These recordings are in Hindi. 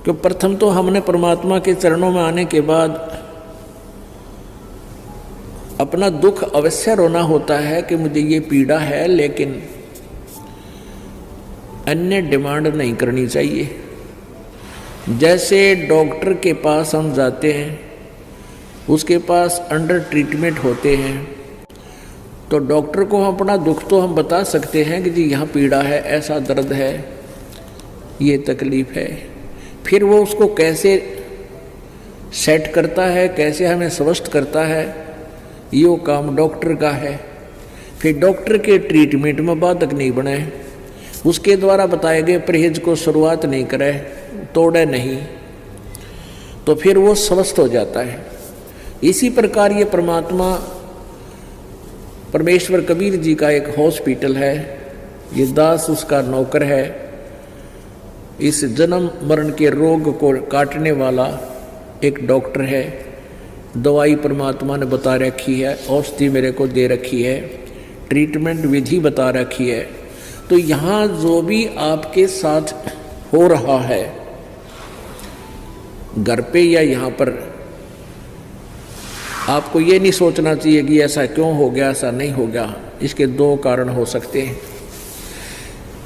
कि प्रथम तो हमने परमात्मा के चरणों में आने के बाद अपना दुख अवश्य रोना होता है कि मुझे ये पीड़ा है, लेकिन अन्य डिमांड नहीं करनी चाहिए। जैसे डॉक्टर के पास हम जाते हैं, उसके पास अंडर ट्रीटमेंट होते हैं, तो डॉक्टर को हम अपना दुख तो हम बता सकते हैं कि जी यहाँ पीड़ा है, ऐसा दर्द है, ये तकलीफ है। फिर वो उसको कैसे सेट करता है, कैसे हमें स्वस्थ करता है, ये काम डॉक्टर का है। फिर डॉक्टर के ट्रीटमेंट में बाधक नहीं बने, उसके द्वारा बताए गए परहेज को शुरुआत नहीं करे, तोड़े नहीं, तो फिर वो स्वस्थ हो जाता है। इसी प्रकार ये परमात्मा परमेश्वर कबीर जी का एक हॉस्पिटल है, ये दास उसका नौकर है। इस जन्म मरण के रोग को काटने वाला एक डॉक्टर है। दवाई परमात्मा ने बता रखी है, औषधि मेरे को दे रखी है, ट्रीटमेंट विधि बता रखी है। तो यहाँ जो भी आपके साथ हो रहा है, घर पे या यहाँ पर, आपको ये नहीं सोचना चाहिए कि ऐसा क्यों हो गया, ऐसा नहीं हो गया। इसके दो कारण हो सकते हैं।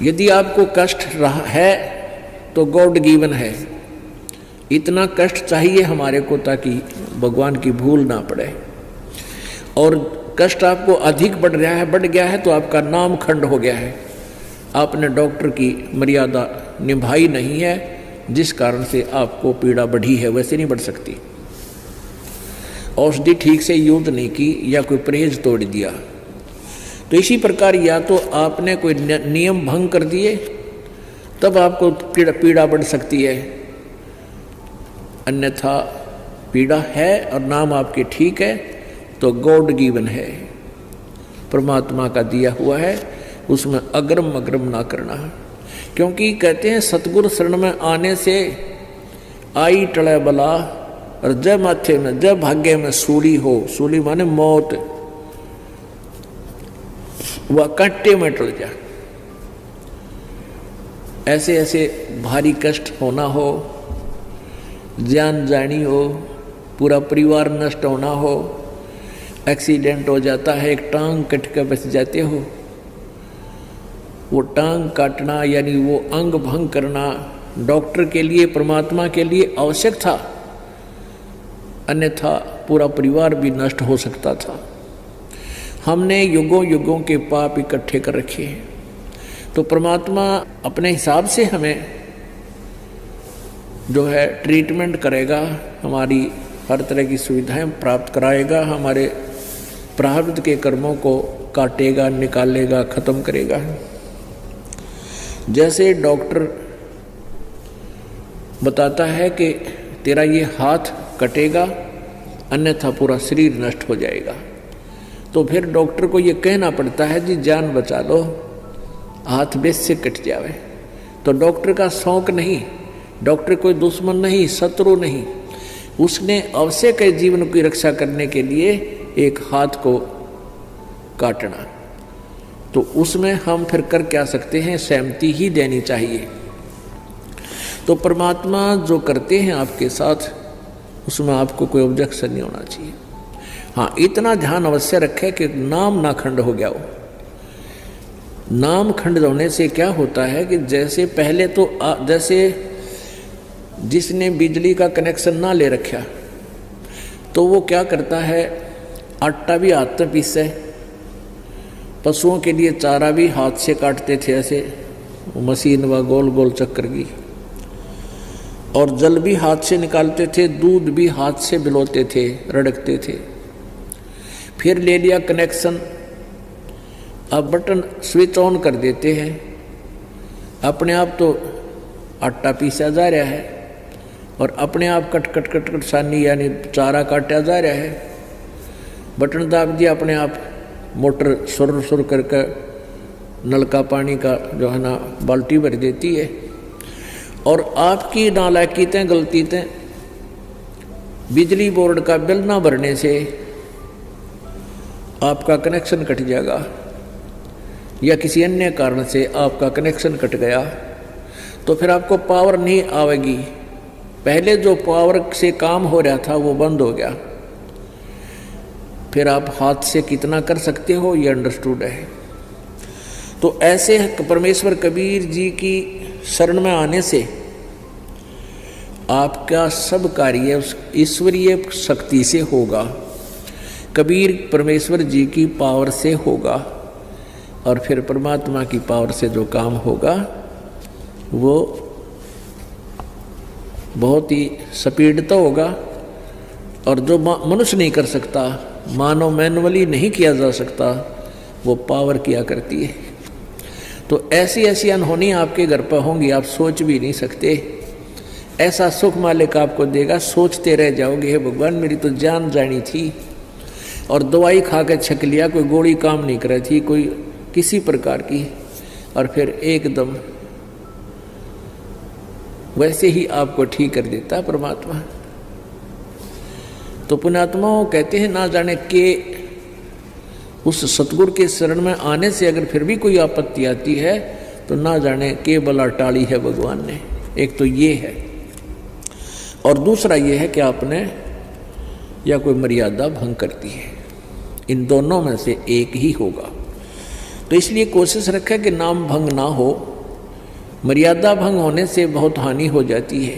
यदि आपको कष्ट रहा है तो गॉड गिवन है, इतना कष्ट चाहिए हमारे को ताकि भगवान की भूल ना पड़े। और कष्ट आपको अधिक बढ़ रहा है, बढ़ गया है, तो आपका नाम खंड हो गया है, आपने डॉक्टर की मर्यादा निभाई नहीं है, जिस कारण से आपको पीड़ा बढ़ी है। वैसे नहीं बढ़ सकती। औषधि ठीक से यूज नहीं की या कोई परहेज तोड़ दिया। तो इसी प्रकार या तो आपने कोई नियम भंग कर दिए, तब आपको पीड़ा बढ़ सकती है, अन्यथा पीड़ा है और नाम आपके ठीक है तो गॉड गिवन है, परमात्मा का दिया हुआ है, उसमें अग्रम अग्रम ना करना। क्योंकि कहते हैं सतगुरु शरण में आने से आई टले बला, और जब माथे में, जब भाग्य में सूली हो, सूली माने मौत, वह कांटे में टल जा। ऐसे ऐसे भारी कष्ट होना हो, जान जानी हो, पूरा परिवार नष्ट होना हो, एक्सीडेंट हो जाता है, एक टांग कट कर बच जाते हो, वो टांग काटना यानी वो अंग भंग करना डॉक्टर के लिए, परमात्मा के लिए आवश्यक था, अन्यथा पूरा परिवार भी नष्ट हो सकता था। हमने युगों युगों के पाप इकट्ठे कर रखे हैं, तो परमात्मा अपने हिसाब से हमें जो है ट्रीटमेंट करेगा, हमारी हर तरह की सुविधाएं प्राप्त कराएगा, हमारे प्रारब्ध के कर्मों को काटेगा, निकालेगा, खत्म करेगा। जैसे डॉक्टर बताता है कि तेरा ये हाथ कटेगा, अन्यथा पूरा शरीर नष्ट हो जाएगा, तो फिर डॉक्टर को ये कहना पड़ता है जी जान बचा लो, हाथ बेस से कट जावे। तो डॉक्टर का शौक नहीं, डॉक्टर कोई दुश्मन नहीं, शत्रु नहीं, उसने आवश्यक है जीवन की रक्षा करने के लिए एक हाथ को काटना। तो उसमें हम फिर कर क्या सकते हैं, सहमति ही देनी चाहिए। तो परमात्मा जो करते हैं आपके साथ, उसमें आपको कोई ऑब्जेक्शन नहीं होना चाहिए। हाँ, इतना ध्यान अवश्य रखें कि नाम ना खंड हो गया हो। नाम खंड होने से क्या होता है कि जैसे पहले तो जैसे जिसने बिजली का कनेक्शन ना ले रखा, तो वो क्या करता है, आटा भी हाथ से पीसे, पशुओं के लिए चारा भी हाथ से काटते थे, ऐसे मशीन व गोल गोल चक्कर की, और जल भी हाथ से निकालते थे, दूध भी हाथ से बिलोते थे, रड़कते थे। फिर ले लिया कनेक्शन, अब बटन स्विच ऑन कर देते हैं, अपने आप तो आटा पीसा जा रहा है और अपने आप कट कट कट कट सानी यानी चारा काटा जा रहा है। बटन दाब दिया, अपने आप मोटर सुर सुर करके नल का पानी का जो है ना बाल्टी भर देती है। और आपकी नालायकीतें, गलतीतें, बिजली बोर्ड का बिल ना भरने से आपका कनेक्शन कट जाएगा, या किसी अन्य कारण से आपका कनेक्शन कट गया, तो फिर आपको पावर नहीं आएगी, पहले जो पावर से काम हो रहा था वो बंद हो गया, फिर आप हाथ से कितना कर सकते हो ये अंडरस्टूड है। तो ऐसे परमेश्वर कबीर जी की शरण में आने से आपका सब कार्य उस ईश्वरीय शक्ति से होगा, कबीर परमेश्वर जी की पावर से होगा, और फिर परमात्मा की पावर से जो काम होगा वो बहुत ही स्पीडता होगा, और जो मनुष्य नहीं कर सकता, मानव मैनुअली नहीं किया जा सकता, वो पावर किया करती है। तो ऐसी ऐसी अनहोनी आपके घर पर होंगी, आप सोच भी नहीं सकते। ऐसा सुख मालिक आपको देगा, सोचते रह जाओगे, हे भगवान मेरी तो जान जानी थी और दवाई खा के छक लिया, कोई गोली काम नहीं कर रही थी, कोई किसी प्रकार की, और फिर एकदम वैसे ही आपको ठीक कर देता परमात्मा। तो पुण्यात्माओं कहते हैं ना जाने के उस सतगुरु के शरण में आने से अगर फिर भी कोई आपत्ति आती है तो ना जाने के बला टाली है भगवान ने। एक तो ये है, और दूसरा ये है कि आपने या कोई मर्यादा भंग करती है, इन दोनों में से एक ही होगा। तो इसलिए कोशिश रखें कि नाम भंग ना हो। मर्यादा भंग होने से बहुत हानि हो जाती है,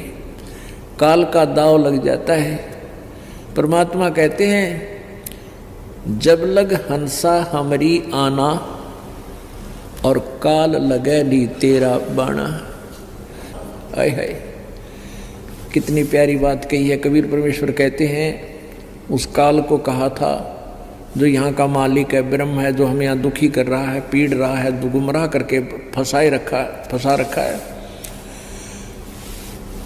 काल का दाव लग जाता है। परमात्मा कहते हैं जब लग हंसा हमरी आना और काल लगे ली तेरा बाणा। आय हाय, कितनी प्यारी बात कही है। कबीर परमेश्वर कहते हैं उस काल को कहा था जो यहाँ का मालिक है, ब्रह्म है, जो हमें यहाँ दुखी कर रहा है, पीड़ रहा है, गुमराह करके फंसा रखा है,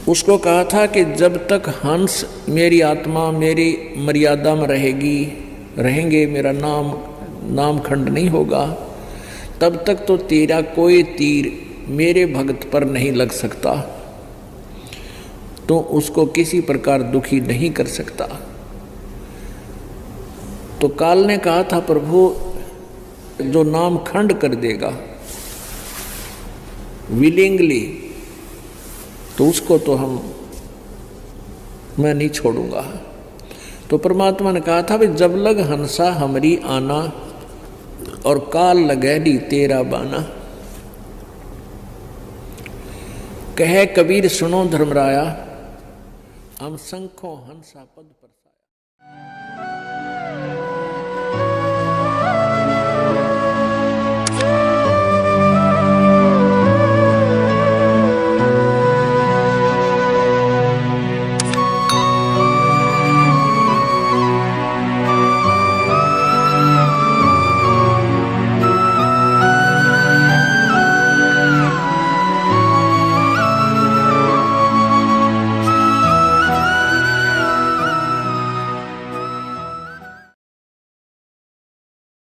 उसको कहा था कि जब तक हंस मेरी आत्मा मेरी मर्यादा में रहेंगे, मेरा नाम खंड नहीं होगा, तब तक तो तेरा कोई तीर मेरे भक्त पर नहीं लग सकता, तो उसको किसी प्रकार दुखी नहीं कर सकता। तो काल ने कहा था प्रभु जो नाम खंड कर देगा विलिंगली, तो उसको तो मैं नहीं छोड़ूंगा। तो परमात्मा ने कहा था भी जब लग हंसा हमरी आना और काल लगे दी तेरा बाना। कहे कबीर सुनो धर्मराया, हम संखों हंसा पद पर